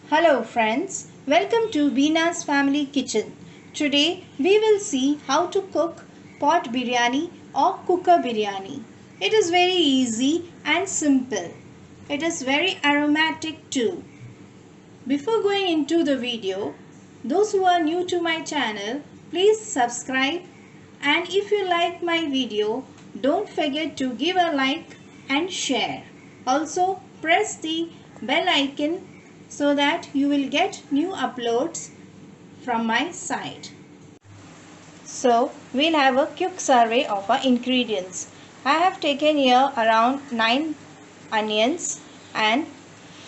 Hello friends, welcome to Beena's Family Kitchen. Today we will see how to cook pot biryani or cooker biryani. It is very easy and simple. It is very aromatic too. Before going into the video, those who are new to my channel, please subscribe, and if you like my video, don't forget to give a like and share. Also press the bell icon so that you will get new uploads from my side. So we'll have a quick survey of our ingredients. I have taken here around 9 onions and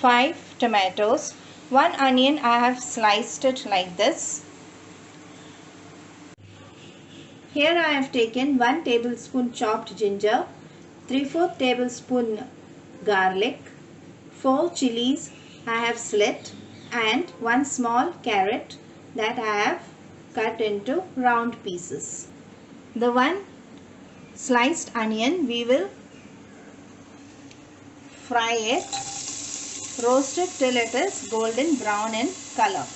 5 tomatoes. 1 onion I have sliced it like this. Here I have taken 1 tablespoon chopped ginger, 3/4 tablespoon garlic, 4 chilies I have slit, and 1 small carrot that I have cut into round pieces. The 1 sliced onion we will fry it, roast it till it is golden brown in color.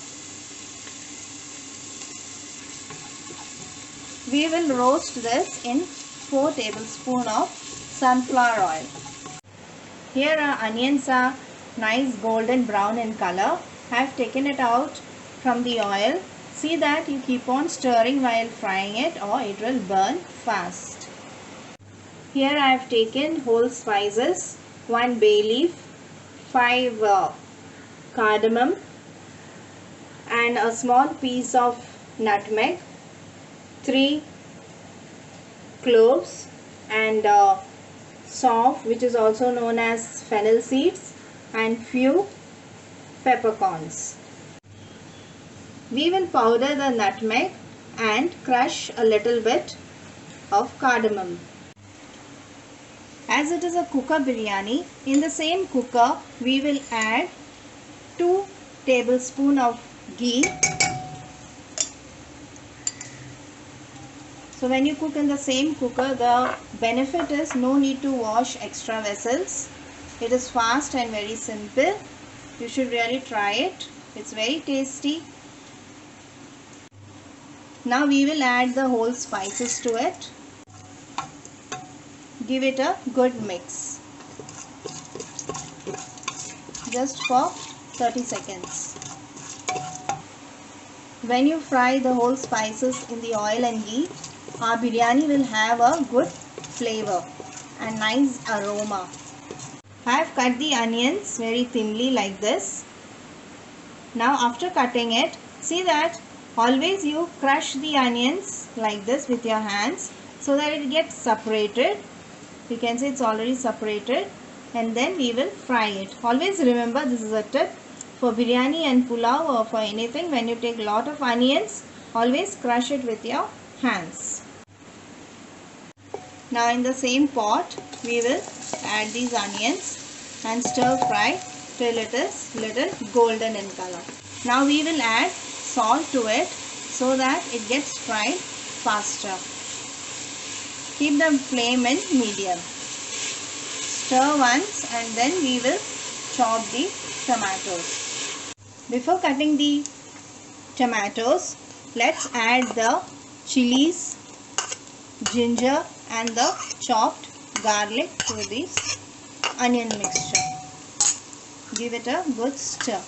We will roast this in 4 tablespoons of sunflower oil. Here our onions are nice golden brown in color. I have taken it out from the oil. See that you keep on stirring while frying it or it will burn fast. Here I have taken whole spices, 1 bay leaf, 5 cardamom and a small piece of nutmeg, 3 cloves and sauf, which is also known as fennel seeds, and few peppercorns. We will powder the nutmeg and crush a little bit of cardamom. As it is a cooker biryani, in the same cooker we will add 2 tablespoons of ghee. So when you cook in the same cooker, the benefit is no need to wash extra vessels. It is fast and very simple. You should really try it. It's very tasty. Now we will add the whole spices to it. Give it a good mix. Just for 30 seconds. When you fry the whole spices in the oil and ghee, our biryani will have a good flavor and nice aroma. I have cut the onions very thinly like this. Now after cutting it, see that always you crush the onions like this with your hands so that it gets separated. You can see it's already separated, and then we will fry it. Always remember, this is a tip for biryani and pulao or for anything. When you take a lot of onions, always crush it with your hands. Now in the same pot we will add these onions and stir fry till it is little golden in color. Now we will add salt to it so that it gets fried faster. Keep the flame in medium. Stir once and then we will chop the tomatoes. Before cutting the tomatoes, let's add the chilies, ginger and the chopped garlic to this onion mixture. Give it a good stir.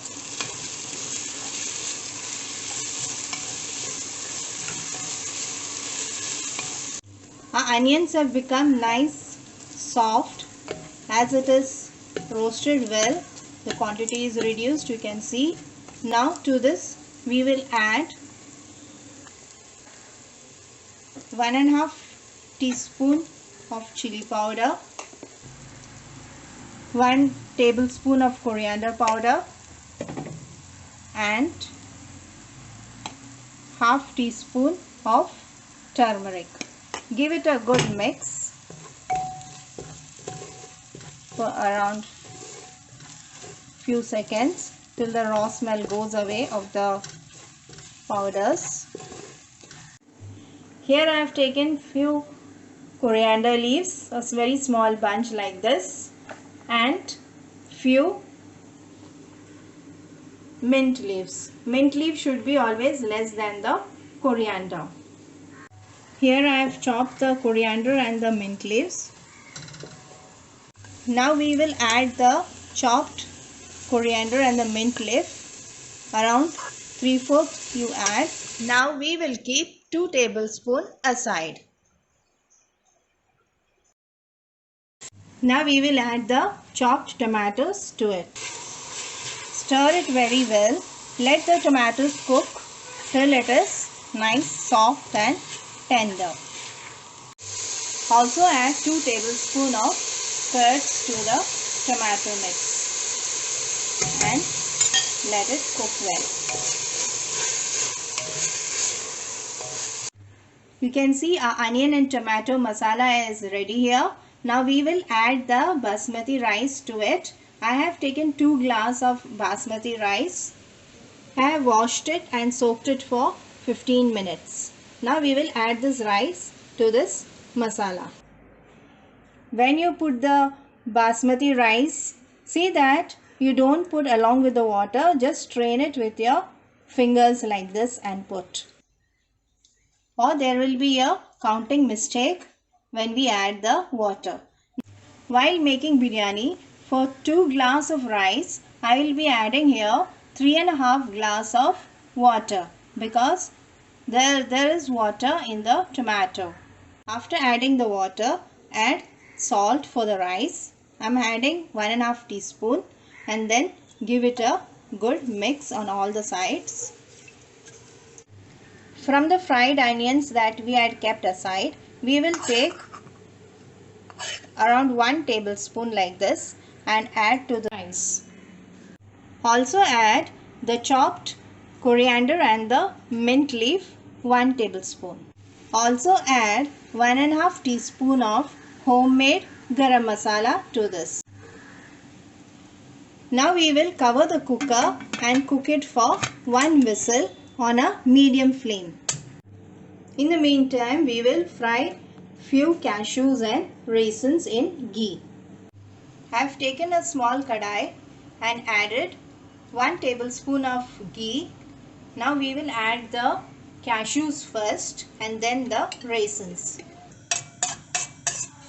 Our onions have become nice, soft. As it is roasted well, the quantity is reduced, you can see. Now to this we will add 1½ teaspoon of chili powder, 1 tablespoon of coriander powder and ½ teaspoon of turmeric. Give it a good mix for around few seconds till the raw smell goes away of the powders. Here I have taken few coriander leaves, a very small bunch like this, and few mint leaves. Mint leaf should be always less than the coriander. Here I have chopped the coriander and the mint leaves. Now we will add the chopped coriander and the mint leaf. Around 3/4 you add. Now we will keep 2 tablespoons aside. Now we will add the chopped tomatoes to it. Stir it very well. Let the tomatoes cook till it is nice, soft and tender. Also add 2 tablespoons of curds to the tomato mix and let it cook well. You can see our onion and tomato masala is ready here. Now we will add the basmati rice to it. I have taken 2 glasses of basmati rice. I have washed it and soaked it for 15 minutes. Now we will add this rice to this masala. When you put the basmati rice, see that you don't put along with the water, just strain it with your fingers like this and put. Or there will be a counting mistake when we add the water. While making biryani, for 2 glasses of rice, I will be adding here 3.5 glasses of water because there is water in the tomato. After adding the water, add salt for the rice. I am adding 1.5 teaspoon and then give it a good mix on all the sides. From the fried onions that we had kept aside, we will take around 1 tablespoon like this and add to the rice. Also add the chopped coriander and the mint leaf 1 tablespoon. Also add 1.5 teaspoon of homemade garam masala to this. Now we will cover the cooker and cook it for 1 whistle on a medium flame. In the meantime, we will fry few cashews and raisins in ghee. I have taken a small kadai and added 1 tablespoon of ghee. Now we will add the cashews first and then the raisins.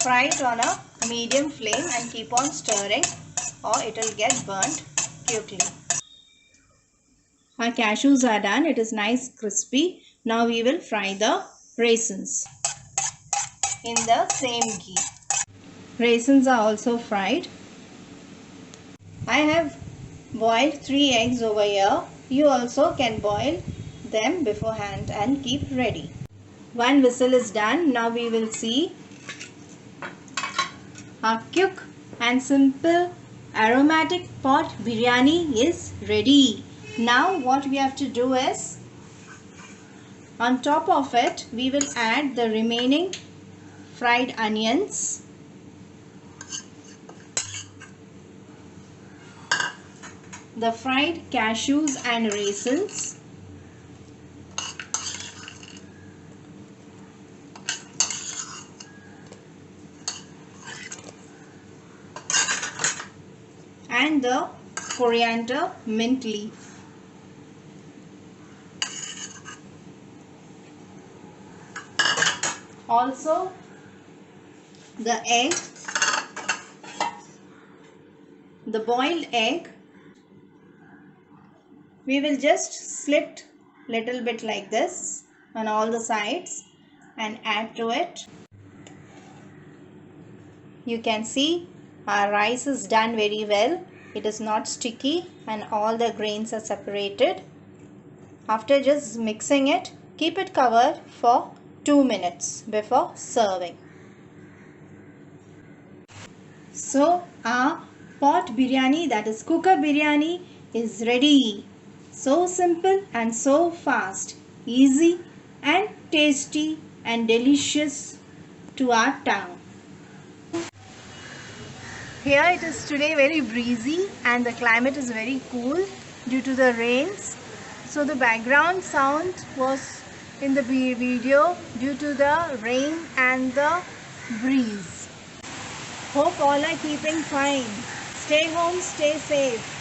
Fry it on a medium flame and keep on stirring or it will get burnt quickly. Our cashews are done. It is nice crispy. Now we will fry the raisins in the same ghee. Raisins are also fried. I have boiled 3 eggs over here. You also can boil them beforehand and keep ready. 1 whistle is done. Now we will see our quick and simple aromatic pot biryani is ready. Now what we have to do is, on top of it we will add the remaining fried onions, the fried cashews and raisins, and the coriander mint leaf. Also the egg, the boiled egg, we will just slit little bit like this on all the sides and add to it. You can see our rice is done very well. It is not sticky and all the grains are separated. After just mixing it, keep it covered for 2 minutes before serving. So our pot biryani, that is cooker biryani, is ready. So simple and so fast, easy and tasty and delicious to our tongue. Here it is today very breezy and the climate is very cool due to the rains. So the background sound was in the video due to the rain and the breeze. Hope all are keeping fine. Stay home, stay safe.